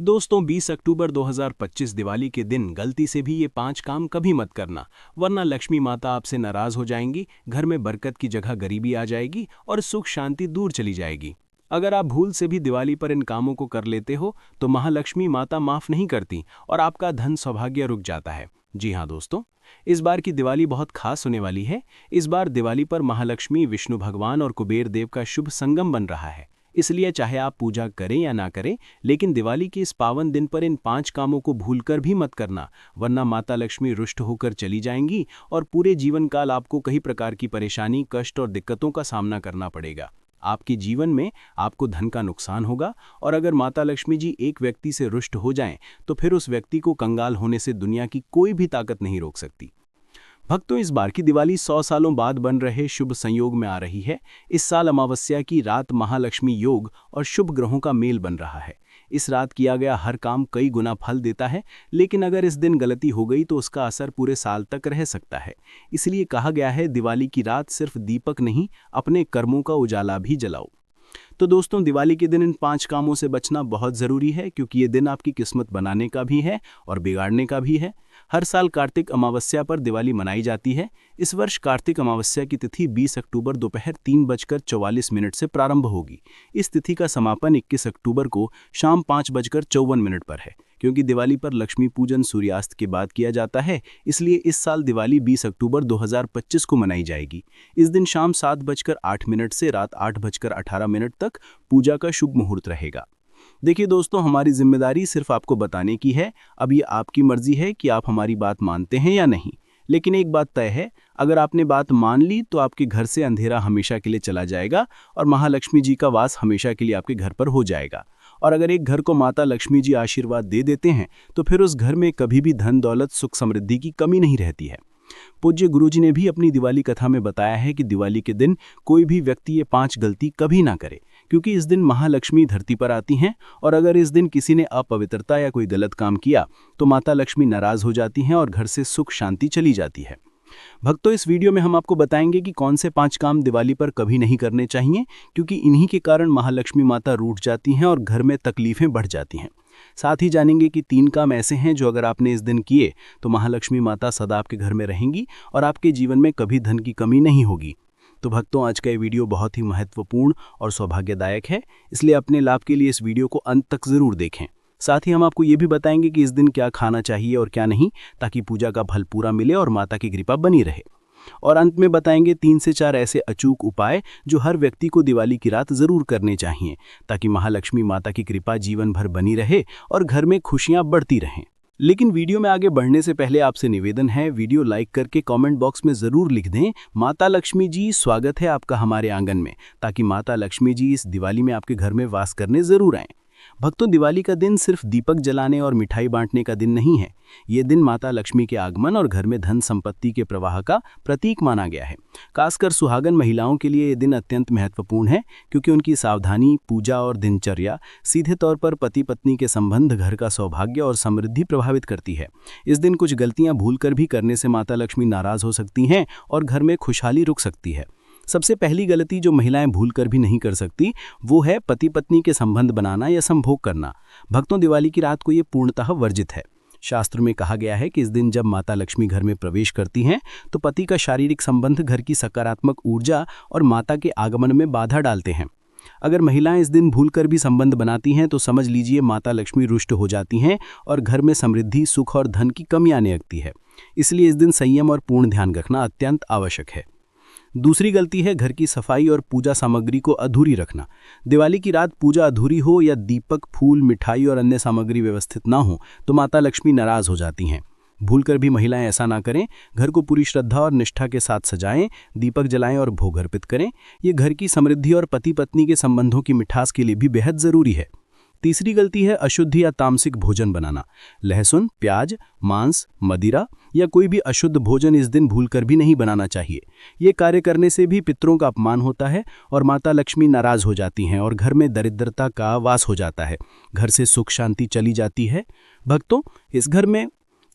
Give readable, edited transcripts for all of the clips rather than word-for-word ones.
दोस्तों 20 अक्टूबर 2025 दिवाली के दिन गलती से भी ये 5 काम कभी मत करना, वरना लक्ष्मी माता आपसे नाराज हो जाएंगी, घर में बरकत की जगह गरीबी आ जाएगी और सुख शांति दूर चली जाएगी। अगर आप भूल से भी दिवाली पर इन कामों को कर लेते हो तो महालक्ष्मी माता माफ नहीं करती और आपका धन सौभाग्य रुक जाता है। जी हाँ दोस्तों, इस बार की दिवाली बहुत खास होने वाली है। इस बार दिवाली पर महालक्ष्मी, विष्णु भगवान और कुबेर देव का शुभ संगम बन रहा है। इसलिए चाहे आप पूजा करें या ना करें, लेकिन दिवाली के इस पावन दिन पर इन 5 कामों को भूलकर भी मत करना, वरना माता लक्ष्मी रुष्ट होकर चली जाएंगी और पूरे जीवन काल आपको कई प्रकार की परेशानी, कष्ट और दिक्कतों का सामना करना पड़ेगा। आपके जीवन में आपको धन का नुकसान होगा और अगर माता लक्ष्मी जी एक व्यक्ति से रुष्ट हो जाएं, तो फिर उस व्यक्ति को कंगाल होने से दुनिया की कोई भी ताकत नहीं रोक सकती। भक्तों, इस बार की दिवाली 100 सालों बाद बन रहे शुभ संयोग में आ रही है। इस साल अमावस्या की रात महालक्ष्मी योग और शुभ ग्रहों का मेल बन रहा है। इस रात किया गया हर काम कई गुना फल देता है, लेकिन अगर इस दिन गलती हो गई तो उसका असर पूरे साल तक रह सकता है। इसलिए कहा गया है, दिवाली की रात सिर्फ दीपक नहीं, अपने कर्मों का उजाला भी जलाओ। तो दोस्तों, दिवाली के दिन इन 5 कामों से बचना बहुत ज़रूरी है, क्योंकि ये दिन आपकी किस्मत बनाने का भी है और बिगाड़ने का भी है। हर साल कार्तिक अमावस्या पर दिवाली मनाई जाती है। इस वर्ष कार्तिक अमावस्या की तिथि 20 अक्टूबर दोपहर 3:44 से प्रारंभ होगी। इस तिथि का समापन 21 अक्टूबर को शाम 5:54 पर है। क्योंकि दिवाली पर लक्ष्मी पूजन सूर्यास्त के बाद किया जाता है, इसलिए इस साल दिवाली 20 अक्टूबर 2025 को मनाई जाएगी। इस दिन शाम 7:08 से रात 8:18 तक पूजा का शुभ मुहूर्त रहेगा। देखिए दोस्तों, हमारी जिम्मेदारी सिर्फ आपको बताने की है। अब ये आपकी मर्जी है कि आप हमारी बात मानते हैं या नहीं। लेकिन एक बात तय है, अगर आपने बात मान ली तो आपके घर से अंधेरा हमेशा के लिए चला जाएगा और महालक्ष्मी जी का वास हमेशा के लिए आपके घर पर हो जाएगा। और अगर एक घर को माता लक्ष्मी जी आशीर्वाद दे देते हैं तो फिर उस घर में कभी भी धन दौलत, सुख समृद्धि की कमी नहीं रहती है। पूज्य गुरुजी ने भी अपनी दिवाली कथा में बताया है कि दिवाली के दिन कोई भी व्यक्ति ये 5 गलती कभी ना करे, क्योंकि इस दिन महालक्ष्मी धरती पर आती हैं और अगर इस दिन किसी ने अपवित्रता या कोई गलत काम किया तो माता लक्ष्मी नाराज हो जाती हैं और घर से सुख शांति चली जाती है। भक्तों, इस वीडियो में हम आपको बताएंगे कि कौन से 5 काम दिवाली पर कभी नहीं करने चाहिए, क्योंकि इन्हीं के कारण महालक्ष्मी माता रूठ जाती हैं और घर में तकलीफें बढ़ जाती हैं। साथ ही जानेंगे कि 3 काम ऐसे हैं जो अगर आपने इस दिन किए तो महालक्ष्मी माता सदा आपके घर में रहेंगी और आपके जीवन में कभी धन की कमी नहीं होगी। तो भक्तों, आज का ये वीडियो बहुत ही महत्वपूर्ण और सौभाग्यदायक है, इसलिए अपने लाभ के लिए इस वीडियो को अंत तक जरूर देखें। साथ ही हम आपको ये भी बताएंगे कि इस दिन क्या खाना चाहिए और क्या नहीं, ताकि पूजा का फल पूरा मिले और माता की कृपा बनी रहे। और अंत में बताएंगे 3 से 4 ऐसे अचूक उपाय जो हर व्यक्ति को दिवाली की रात जरूर करने चाहिए, ताकि महालक्ष्मी माता की कृपा जीवन भर बनी रहे और घर में खुशियां बढ़ती रहें। लेकिन वीडियो में आगे बढ़ने से पहले आपसे निवेदन है, वीडियो लाइक करके कमेंट बॉक्स में ज़रूर लिख दें, माता लक्ष्मी जी स्वागत है आपका हमारे आंगन में, ताकि माता लक्ष्मी जी इस दिवाली में आपके घर में वास करने ज़रूर आएँ। भक्तों, दिवाली का दिन सिर्फ दीपक जलाने और मिठाई बांटने का दिन नहीं है। ये दिन माता लक्ष्मी के आगमन और घर में धन संपत्ति के प्रवाह का प्रतीक माना गया है। खासकर सुहागन महिलाओं के लिए ये दिन अत्यंत महत्वपूर्ण है, क्योंकि उनकी सावधानी, पूजा और दिनचर्या सीधे तौर पर पति पत्नी के संबंध, घर का सौभाग्य और समृद्धि प्रभावित करती है। इस दिन कुछ गलतियां भूलकर भी करने से माता लक्ष्मी नाराज हो सकती हैं और घर में खुशहाली रुक सकती है। सबसे पहली गलती जो महिलाएं भूलकर भी नहीं कर सकती, वो है पति पत्नी के संबंध बनाना या संभोग करना। भक्तों, दिवाली की रात को ये पूर्णतः वर्जित है। शास्त्र में कहा गया है कि इस दिन जब माता लक्ष्मी घर में प्रवेश करती हैं तो पति का शारीरिक संबंध घर की सकारात्मक ऊर्जा और माता के आगमन में बाधा डालते हैं। अगर महिलाएं इस दिन भूलकर भी संबंध बनाती हैं तो समझ लीजिए माता लक्ष्मी रुष्ट हो जाती हैं और घर में समृद्धि, सुख और धन की कमी आने लगती है। इसलिए इस दिन संयम और पूर्ण ध्यान रखना अत्यंत आवश्यक है। दूसरी गलती है घर की सफाई और पूजा सामग्री को अधूरी रखना। दिवाली की रात पूजा अधूरी हो या दीपक, फूल, मिठाई और अन्य सामग्री व्यवस्थित ना हो तो माता लक्ष्मी नाराज हो जाती हैं। भूलकर भी महिलाएं ऐसा ना करें। घर को पूरी श्रद्धा और निष्ठा के साथ सजाएं, दीपक जलाएं और भोग अर्पित करें। ये घर की समृद्धि और पति पत्नी के संबंधों की मिठास के लिए भी बेहद जरूरी है। तीसरी गलती है अशुद्ध या तामसिक भोजन बनाना। लहसुन, प्याज, मांस, मदिरा या कोई भी अशुद्ध भोजन इस दिन भूलकर भी नहीं बनाना चाहिए। ये कार्य करने से भी पितरों का अपमान होता है और माता लक्ष्मी नाराज हो जाती हैं और घर में दरिद्रता का वास हो जाता है। घर से सुख शांति चली जाती है। भक्तों,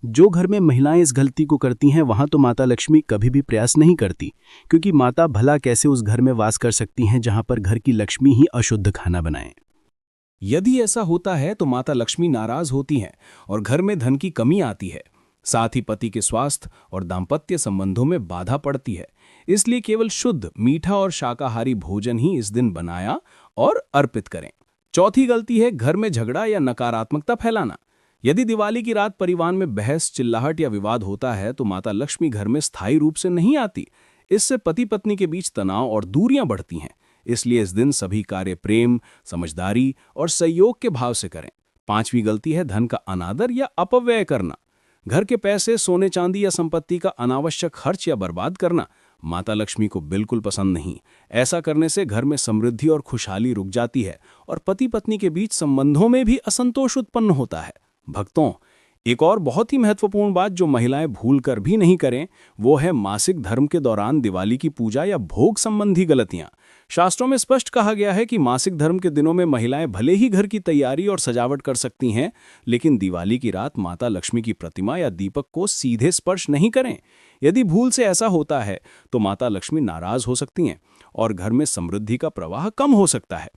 जो घर में महिलाएं इस गलती को करती हैं, वहां तो माता लक्ष्मी कभी भी प्रयास नहीं करती, क्योंकि माता भला कैसे उस घर में वास कर सकती हैं जहां पर घर की लक्ष्मी ही अशुद्ध खाना बनाए। यदि ऐसा होता है तो माता लक्ष्मी नाराज होती हैं और घर में धन की कमी आती है। साथ ही पति के स्वास्थ्य और दाम्पत्य संबंधों में बाधा पड़ती है। इसलिए केवल शुद्ध मीठा और शाकाहारी भोजन ही इस दिन बनाया और अर्पित करें। चौथी गलती है घर में झगड़ा या नकारात्मकता फैलाना। यदि दिवाली की रात परिवार में बहस, चिल्लाहट या विवाद होता है तो माता लक्ष्मी घर में स्थायी रूप से नहीं आती। इससे पति पत्नी के बीच तनाव और दूरियां बढ़ती हैं। इसलिए इस दिन सभी कार्य प्रेम, समझदारी और सहयोग के भाव से करें। पांचवी गलती है धन का अनादर या अपव्यय करना। घर के पैसे, सोने चांदी या संपत्ति का अनावश्यक खर्च या बर्बाद करना माता लक्ष्मी को बिल्कुल पसंद नहीं। ऐसा करने से घर में समृद्धि और खुशहाली रुक जाती है और पति पत्नी के बीच संबंधों में भी असंतोष उत्पन्न होता है। भक्तों, एक और बहुत ही महत्वपूर्ण बात जो महिलाएं भूल कर भी नहीं करें, वो है मासिक धर्म के दौरान दिवाली की पूजा या भोग संबंधी गलतियां। शास्त्रों में स्पष्ट कहा गया है कि मासिक धर्म के दिनों में महिलाएं भले ही घर की तैयारी और सजावट कर सकती हैं, लेकिन दिवाली की रात माता लक्ष्मी की प्रतिमा या दीपक को सीधे स्पर्श नहीं करें। यदि भूल से ऐसा होता है तो माता लक्ष्मी नाराज हो सकती हैं और घर में समृद्धि का प्रवाह कम हो सकता है।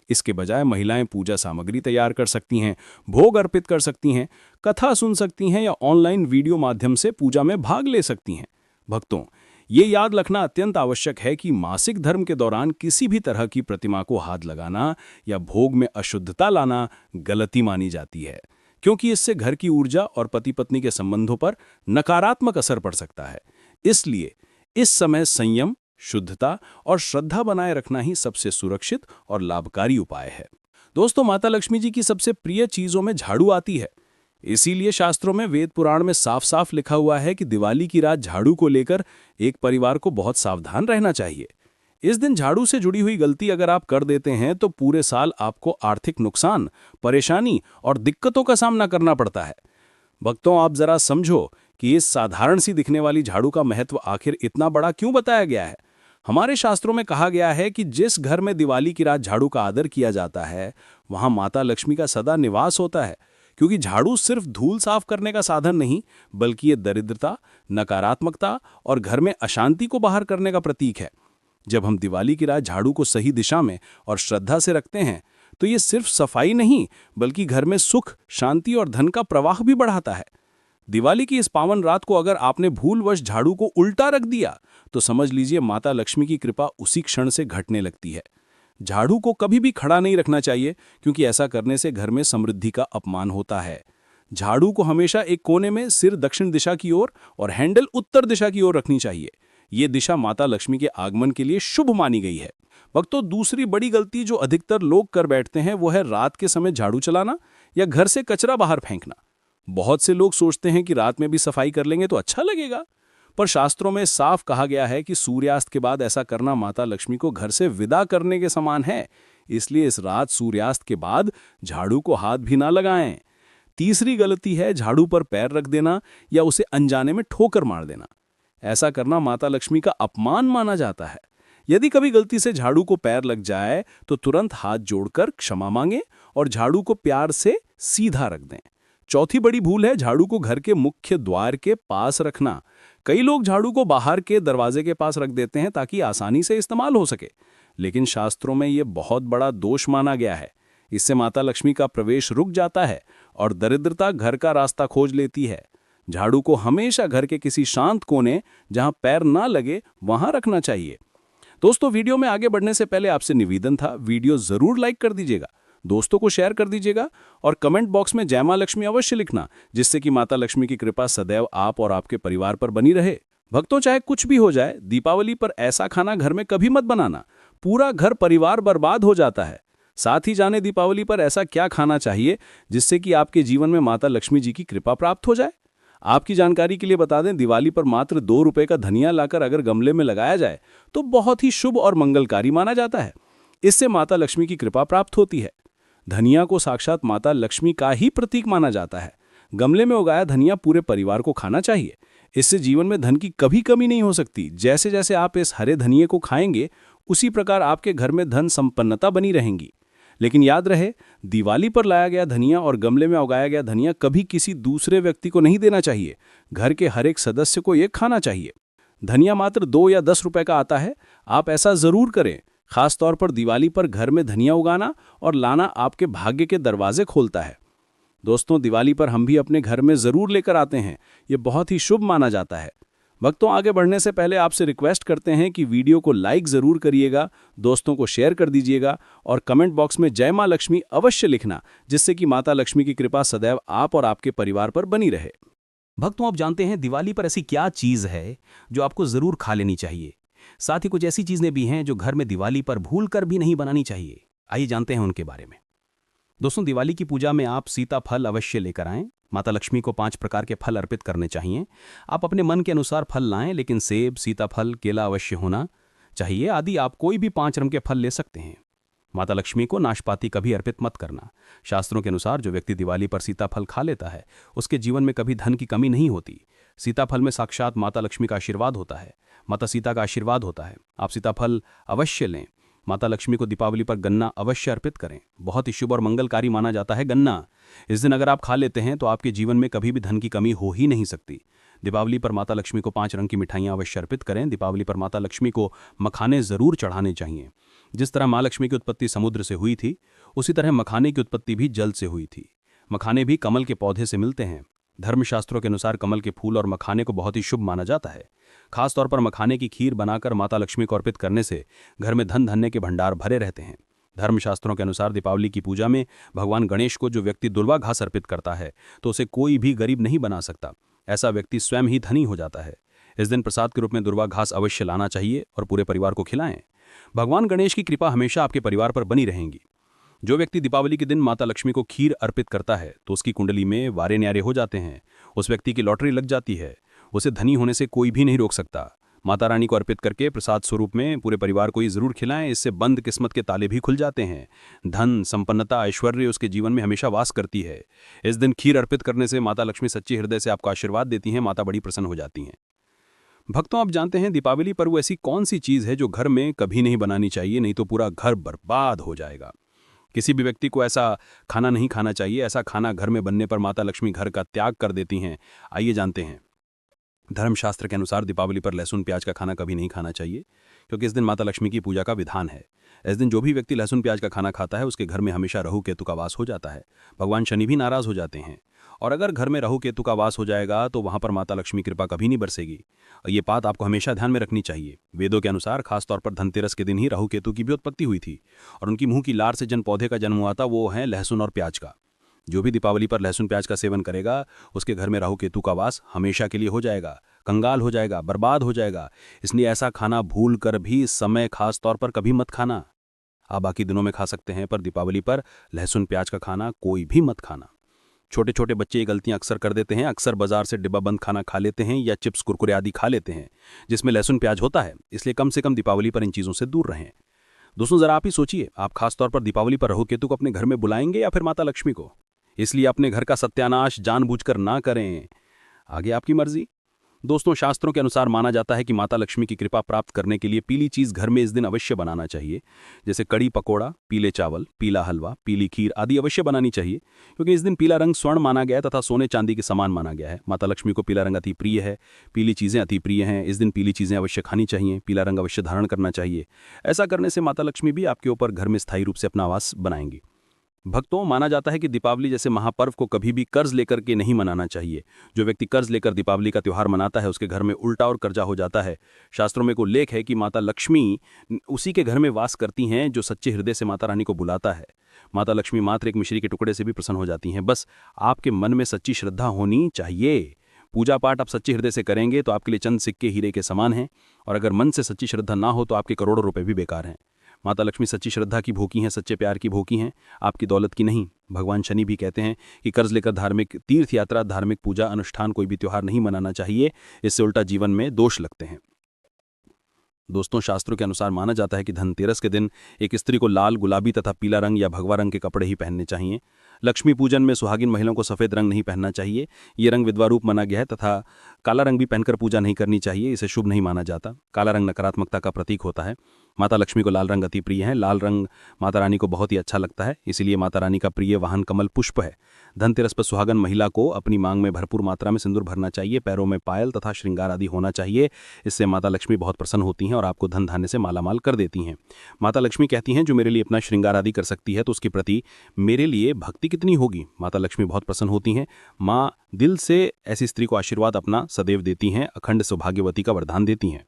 इसके बजाय महिलाएं पूजा सामग्री तैयार कर सकती हैं, भोग अर्पित कर सकती हैं, कथा सुन सकती हैं या ऑनलाइन वीडियो माध्यम से पूजा में भाग ले सकती हैं। भक्तों, ये याद रखना अत्यंत आवश्यक है कि मासिक धर्म के दौरान किसी भी तरह की प्रतिमा को हाथ लगाना या भोग में अशुद्धता लाना गलती मानी जाती है, क्योंकि इससे घर की ऊर्जा और पति पत्नी के संबंधों पर नकारात्मक असर पड़ सकता है। इसलिए इस समय संयम, शुद्धता और श्रद्धा बनाए रखना ही सबसे सुरक्षित और लाभकारी उपाय है। दोस्तों, माता लक्ष्मी जी की सबसे प्रिय चीजों में झाड़ू आती है। इसीलिए शास्त्रों में, वेद पुराण में साफ साफ लिखा हुआ है कि दिवाली की रात झाड़ू को लेकर एक परिवार को बहुत सावधान रहना चाहिए। इस दिन झाड़ू से जुड़ी हुई गलती अगर आप कर देते हैं तो पूरे साल आपको आर्थिक नुकसान, परेशानी और दिक्कतों का सामना करना पड़ता है। भक्तों, आप जरा समझो कि इस साधारण सी दिखने वाली झाड़ू का महत्व आखिर इतना बड़ा क्यों बताया गया है। हमारे शास्त्रों में कहा गया है कि जिस घर में दिवाली की रात झाड़ू का आदर किया जाता है, वहां माता लक्ष्मी का सदा निवास होता है। क्योंकि झाड़ू सिर्फ धूल साफ करने का साधन नहीं, बल्कि ये दरिद्रता, नकारात्मकता और घर में अशांति को बाहर करने का प्रतीक है। जब हम दिवाली की रात झाड़ू को सही दिशा में और श्रद्धा से रखते हैं तो ये सिर्फ सफाई नहीं, बल्कि घर में सुख, शांति और धन का प्रवाह भी बढ़ाता है। दिवाली की इस पावन रात को अगर आपने भूलवश झाड़ू को उल्टा रख दिया तो समझ लीजिए माता लक्ष्मी की कृपा उसी क्षण से घटने लगती है। झाड़ू को कभी भी खड़ा नहीं रखना चाहिए, क्योंकि ऐसा करने से घर में समृद्धि का अपमान होता है। झाड़ू को हमेशा एक कोने में सिर दक्षिण दिशा की ओर और हैंडल उत्तर दिशा की ओर रखनी चाहिए। ये दिशा माता लक्ष्मी के आगमन के लिए शुभ मानी गई है। भक्तों, दूसरी बड़ी गलती जो अधिकतर लोग कर बैठते हैं वो है रात के समय झाड़ू चलाना या घर से कचरा बाहर फेंकना। बहुत से लोग सोचते हैं कि रात में भी सफाई कर लेंगे तो अच्छा लगेगा, पर शास्त्रों में साफ कहा गया है कि सूर्यास्त के बाद ऐसा करना माता लक्ष्मी को घर से विदा करने के समान है। इसलिए इस रात सूर्यास्त के बाद झाड़ू को हाथ भी ना लगाएं। तीसरी गलती है झाड़ू पर पैर रख देना या उसे अनजाने में ठोकर मार देना। ऐसा करना माता लक्ष्मी का अपमान माना जाता है। यदि कभी गलती से झाड़ू को पैर लग जाए तो तुरंत हाथ जोड़कर क्षमा मांगें और झाड़ू को प्यार से सीधा रख दें। चौथी बड़ी भूल है झाड़ू को घर के मुख्य द्वार के पास रखना। कई लोग झाड़ू को बाहर के दरवाजे के पास रख देते हैं ताकि आसानी से इस्तेमाल हो सके, लेकिन शास्त्रों में यह बहुत बड़ा दोष माना गया है। इससे माता लक्ष्मी का प्रवेश रुक जाता है और दरिद्रता घर का रास्ता खोज लेती है। झाड़ू को हमेशा घर के किसी शांत कोने, जहां पैर ना लगे, वहां रखना चाहिए। दोस्तों, वीडियो में आगे बढ़ने से पहले आपसे निवेदन था, वीडियो जरूर लाइक कर दीजिएगा, दोस्तों को शेयर कर दीजिएगा और कमेंट बॉक्स में जय मां लक्ष्मी अवश्य लिखना, जिससे कि माता लक्ष्मी की कृपा सदैव आप और आपके परिवार पर बनी रहे। भक्तों, चाहे कुछ भी हो जाए, दीपावली पर ऐसा खाना घर में कभी मत बनाना, पूरा घर परिवार बर्बाद हो जाता है। साथ ही जाने दीपावली पर ऐसा क्या खाना चाहिए जिससे कि आपके जीवन में माता लक्ष्मी जी की कृपा प्राप्त हो जाए। आपकी जानकारी के लिए बता दें, दिवाली पर मात्र 2 रुपए का धनिया लाकर अगर गमले में लगाया जाए तो बहुत ही शुभ और मंगलकारी माना जाता है। इससे माता लक्ष्मी की कृपा प्राप्त होती है। धनिया को साक्षात माता लक्ष्मी का ही प्रतीक माना जाता है। गमले में उगाया धनिया पूरे परिवार को खाना चाहिए। इससे जीवन में धन की कभी कमी नहीं हो सकती। जैसे जैसे आप इस हरे धनिये को खाएंगे, उसी प्रकार आपके घर में धन संपन्नता बनी रहेंगी। लेकिन याद रहे, दिवाली पर लाया गया धनिया और गमले में उगाया गया धनिया कभी किसी दूसरे व्यक्ति को नहीं देना चाहिए। घर के हर एक सदस्य को ये खाना चाहिए। धनिया मात्र 2 या 10 रुपए का आता है। आप ऐसा जरूर करें, खास तौर पर दिवाली पर घर में धनिया उगाना और लाना आपके भाग्य के दरवाजे खोलता है। दोस्तों, दिवाली पर हम भी अपने घर में ज़रूर लेकर आते हैं, ये बहुत ही शुभ माना जाता है। भक्तों, आगे बढ़ने से पहले आपसे रिक्वेस्ट करते हैं कि वीडियो को लाइक ज़रूर करिएगा, दोस्तों को शेयर कर दीजिएगा और कमेंट बॉक्स में जय माँ लक्ष्मी अवश्य लिखना, जिससे कि माता लक्ष्मी की कृपा सदैव आप और आपके परिवार पर बनी रहे। भक्तों, आप जानते हैं दिवाली पर ऐसी क्या चीज़ है जो आपको ज़रूर खा लेनी चाहिए। साथ ही कुछ ऐसी चीज़ें भी हैं जो घर में दिवाली पर भूल कर भी नहीं बनानी चाहिए। आइए जानते हैं उनके बारे में। दोस्तों, दिवाली की पूजा में आप सीताफल अवश्य लेकर आएं। माता लक्ष्मी को 5 प्रकार के फल अर्पित करने चाहिए। आप अपने मन के अनुसार फल लाएं, लेकिन सेब, सीताफल, केला अवश्य होना चाहिए। आदि आप कोई भी 5 रंग के फल ले सकते हैं। माता लक्ष्मी को नाशपाती कभी अर्पित मत करना। शास्त्रों के अनुसार जो व्यक्ति दिवाली पर सीताफल खा लेता है, उसके जीवन में कभी धन की कमी नहीं होती। सीताफल में साक्षात माता लक्ष्मी का आशीर्वाद होता है, माता सीता का आशीर्वाद होता है। आप सीताफल अवश्य लें। माता लक्ष्मी को दीपावली पर गन्ना अवश्य अर्पित करें। बहुत ही शुभ और मंगलकारी माना जाता है गन्ना। इस दिन अगर आप खा लेते हैं तो आपके जीवन में कभी भी धन की कमी हो ही नहीं सकती। दीपावली पर माता लक्ष्मी को 5 रंग की मिठाइयाँ अवश्य अर्पित करें। दीपावली पर माता लक्ष्मी को मखाने ज़रूर चढ़ाने चाहिए। जिस तरह माँ लक्ष्मी की उत्पत्ति समुद्र से हुई थी, उसी तरह मखाने की उत्पत्ति भी जल से हुई थी। मखाने भी कमल के पौधे से मिलते हैं। धर्मशास्त्रों के अनुसार कमल के फूल और मखाने को बहुत ही शुभ माना जाता है। खासतौर पर मखाने की खीर बनाकर माता लक्ष्मी को अर्पित करने से घर में धन धान्य के भंडार भरे रहते हैं। धर्मशास्त्रों के अनुसार दीपावली की पूजा में भगवान गणेश को जो व्यक्ति दुर्वा घास अर्पित करता है तो उसे कोई भी गरीब नहीं बना सकता। ऐसा व्यक्ति स्वयं ही धनी हो जाता है। इस दिन प्रसाद के रूप में दुर्वा घास अवश्य लाना चाहिए और पूरे परिवार को खिलाएं। भगवान गणेश की कृपा हमेशा आपके परिवार पर बनी रहेगी। जो व्यक्ति दीपावली के दिन माता लक्ष्मी को खीर अर्पित करता है तो उसकी कुंडली में वारे न्यारे हो जाते हैं। उस व्यक्ति की लॉटरी लग जाती है। उसे धनी होने से कोई भी नहीं रोक सकता। माता रानी को अर्पित करके प्रसाद स्वरूप में पूरे परिवार को ये जरूर खिलाएं। इससे बंद किस्मत के ताले भी खुल जाते हैं। धन, संपन्नता, ऐश्वर्य उसके जीवन में हमेशा वास करती है। इस दिन खीर अर्पित करने से माता लक्ष्मी सच्चे हृदय से आपको आशीर्वाद देती हैं। माता बड़ी प्रसन्न हो जाती हैं। भक्तों, आप जानते हैं दीपावली पर वो ऐसी कौन सी चीज़ है जो घर में कभी नहीं बनानी चाहिए, नहीं तो पूरा घर बर्बाद हो जाएगा। किसी भी व्यक्ति को ऐसा खाना नहीं खाना चाहिए। ऐसा खाना घर में बनने पर माता लक्ष्मी घर का त्याग कर देती हैं। आइए जानते हैं। धर्मशास्त्र के अनुसार दीपावली पर लहसुन प्याज का खाना कभी नहीं खाना चाहिए, क्योंकि इस दिन माता लक्ष्मी की पूजा का विधान है। इस दिन जो भी व्यक्ति लहसुन प्याज का खाना खाता है उसके घर में हमेशा राहु केतु का वास हो जाता है। भगवान शनि भी नाराज हो जाते हैं। और अगर घर में राहु केतु का वास हो जाएगा तो वहां पर माता लक्ष्मी कृपा कभी नहीं बरसेगी। और ये बात आपको हमेशा ध्यान में रखनी चाहिए। वेदों के अनुसार खासतौर पर धनतेरस के दिन ही राहु केतु की भी उत्पत्ति हुई थी और उनकी मुंह की लार से जन पौधे का जन्म हुआ था, वो है लहसुन और प्याज का। जो भी दीपावली पर लहसुन प्याज का सेवन करेगा उसके घर में राहु केतु का वास हमेशा के लिए हो जाएगा, कंगाल हो जाएगा, बर्बाद हो जाएगा। इसलिए ऐसा खाना भूल कर भी इस समय खास तौर पर कभी मत खाना। आप बाकी दिनों में खा सकते हैं, पर दीपावली पर लहसुन प्याज का खाना कोई भी मत खाना। छोटे छोटे बच्चे ये गलतियां अक्सर कर देते हैं। अक्सर बाजार से डिब्बा बंद खाना खा लेते हैं या चिप्स, कुरकुरे आदि खा लेते हैं जिसमें लहसुन प्याज होता है। इसलिए कम से कम दीपावली पर इन चीज़ों से दूर रहें। दोस्तों, जरा आप ही सोचिए, आप खासतौर पर दीपावली पर राहु केतु को अपने घर में बुलाएंगे या फिर माता लक्ष्मी को? इसलिए अपने घर का सत्यानाश जानबूझकर ना करें। आगे आपकी मर्जी। दोस्तों, शास्त्रों के अनुसार माना जाता है कि माता लक्ष्मी की कृपा प्राप्त करने के लिए पीली चीज़ घर में इस दिन अवश्य बनाना चाहिए। जैसे कड़ी पकोड़ा, पीले चावल, पीला हलवा, पीली खीर आदि अवश्य बनानी चाहिए, क्योंकि इस दिन पीला रंग स्वर्ण माना गया है तथा सोने चांदी के समान माना गया है। माता लक्ष्मी को पीला रंग अति प्रिय है, पीली चीज़ें अति प्रिय हैं। इस दिन पीली चीज़ें अवश्य खानी चाहिए, पीला रंग अवश्य धारण करना चाहिए। ऐसा करने से माता लक्ष्मी भी आपके ऊपर घर में स्थायी रूप से अपना आवास बनाएंगी। भक्तों, माना जाता है कि दीपावली जैसे महापर्व को कभी भी कर्ज लेकर के नहीं मनाना चाहिए। जो व्यक्ति कर्ज लेकर दीपावली का त्यौहार मनाता है उसके घर में उल्टा और कर्जा हो जाता है। शास्त्रों में को उल्लेख है कि माता लक्ष्मी उसी के घर में वास करती हैं जो सच्चे हृदय से माता रानी को बुलाता है। माता लक्ष्मी मात्र एक मिश्री के टुकड़े से भी प्रसन्न हो जाती हैं। बस आपके मन में सच्ची श्रद्धा होनी चाहिए। पूजा पाठ आप सच्चे हृदय से करेंगे तो आपके लिए चंद सिक्के हीरे के समान हैं, और अगर मन से सच्ची श्रद्धा ना हो तो आपके करोड़ों रुपए भी बेकार हैं। माता लक्ष्मी सच्ची श्रद्धा की भूखी हैं, सच्चे प्यार की भूखी हैं, आपकी दौलत की नहीं। भगवान शनि भी कहते हैं कि कर्ज लेकर धार्मिक तीर्थ यात्रा, धार्मिक पूजा अनुष्ठान, कोई भी त्योहार नहीं मनाना चाहिए। इससे उल्टा जीवन में दोष लगते हैं। दोस्तों, शास्त्रों के अनुसार माना जाता है कि धनतेरस के दिन एक स्त्री को लाल, गुलाबी तथा पीला रंग या भगवा रंग के कपड़े ही पहनने चाहिए। लक्ष्मी पूजन में सुहागिन महिलाओं को सफ़ेद रंग नहीं पहनना चाहिए। ये रंग विधवा रूप माना गया है तथा काला रंग भी पहनकर पूजा नहीं करनी चाहिए। इसे शुभ नहीं माना जाता। काला रंग नकारात्मकता का प्रतीक होता है। माता लक्ष्मी को लाल रंग अति प्रिय है। लाल रंग माता रानी को बहुत ही अच्छा लगता है, इसीलिए माता रानी का प्रिय वाहन कमल पुष्प है। धनतेरस पर सुहागन महिला को अपनी मांग में भरपूर मात्रा में सिंदूर भरना चाहिए, पैरों में पायल तथा श्रृंगार आदि होना चाहिए। इससे माता लक्ष्मी बहुत प्रसन्न होती हैं और आपको धन धान्य से मालामाल कर देती हैं। माता लक्ष्मी कहती हैं, जो मेरे लिए अपना श्रृंगार आदि कर सकती है तो उसके प्रति मेरे लिए भक्ति कितनी होगी। माता लक्ष्मी बहुत प्रसन्न होती हैं। माँ दिल से ऐसी स्त्री को आशीर्वाद अपना सदैव देती हैं, अखंड सौभाग्यवती का वरदान देती हैं।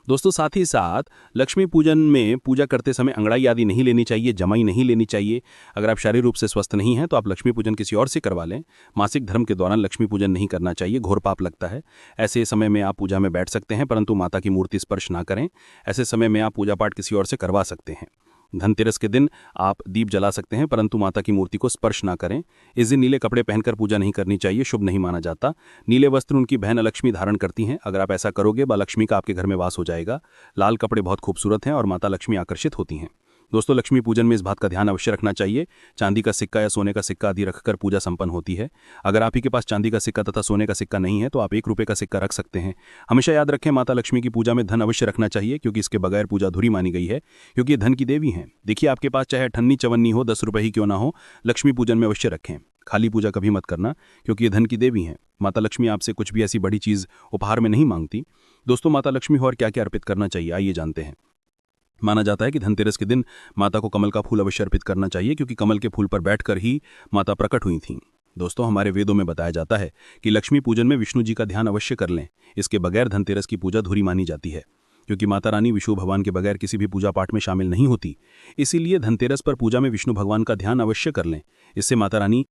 दोस्तों, साथ ही साथ लक्ष्मी पूजन में पूजा करते समय अंगड़ाई आदि नहीं लेनी चाहिए, जमाई नहीं लेनी चाहिए। अगर आप शारीरिक रूप से स्वस्थ नहीं हैं तो आप लक्ष्मी पूजन किसी और से करवा लें। मासिक धर्म के दौरान लक्ष्मी पूजन नहीं करना चाहिए, घोर पाप लगता है। ऐसे समय में आप पूजा में बैठ सकते हैं परंतु माता की मूर्ति स्पर्श ना करें। ऐसे समय में आप पूजा पाठ किसी और से करवा सकते हैं। धनतेरस के दिन आप दीप जला सकते हैं परंतु माता की मूर्ति को स्पर्श ना करें। इस दिन नीले कपड़े पहनकर पूजा नहीं करनी चाहिए, शुभ नहीं माना जाता। नीले वस्त्र उनकी बहन लक्ष्मी धारण करती हैं। अगर आप ऐसा करोगे मां लक्ष्मी का आपके घर में वास हो जाएगा। लाल कपड़े बहुत खूबसूरत हैं और माता लक्ष्मी आकर्षित होती हैं। दोस्तों, लक्ष्मी पूजन में इस बात का ध्यान अवश्य रखना चाहिए, चांदी का सिक्का या सोने का सिक्का आदि रखकर पूजा संपन्न होती है। अगर आप ही के पास चांदी का सिक्का तथा सोने का सिक्का नहीं है तो आप 1 रुपये का सिक्का रख सकते हैं। हमेशा याद रखें, माता लक्ष्मी की पूजा में धन अवश्य रखना चाहिए क्योंकि इसके बगैर पूजा अधूरी मानी गई है, क्योंकि ये धन की देवी हैं। देखिए, आपके पास चाहे अठन्नी चवन्नी हो, 10 रुपये ही क्यों ना हो, लक्ष्मी पूजन में अवश्य रखें। खाली पूजा कभी मत करना क्योंकि ये धन की देवी हैं। माता लक्ष्मी आपसे कुछ भी ऐसी बड़ी चीज़ उपहार में नहीं मांगती। दोस्तों, माता लक्ष्मी को और क्या क्या अर्पित करना चाहिए, आइए जानते हैं। माना जाता है कि धनतेरस के दिन माता को कमल का फूल अवश्य अर्पित करना चाहिए क्योंकि कमल के फूल पर बैठकर ही माता प्रकट हुई थीं। दोस्तों, हमारे वेदों में बताया जाता है कि लक्ष्मी पूजन में विष्णु जी का ध्यान अवश्य कर लें। इसके बगैर धनतेरस की पूजा अधूरी मानी जाती है क्योंकि माता रानी विष्णु भगवान के बगैर किसी भी पूजा पाठ में शामिल नहीं होती। इसीलिए धनतेरस पर पूजा में विष्णु भगवान का ध्यान अवश्य कर लें। इससे माता रानी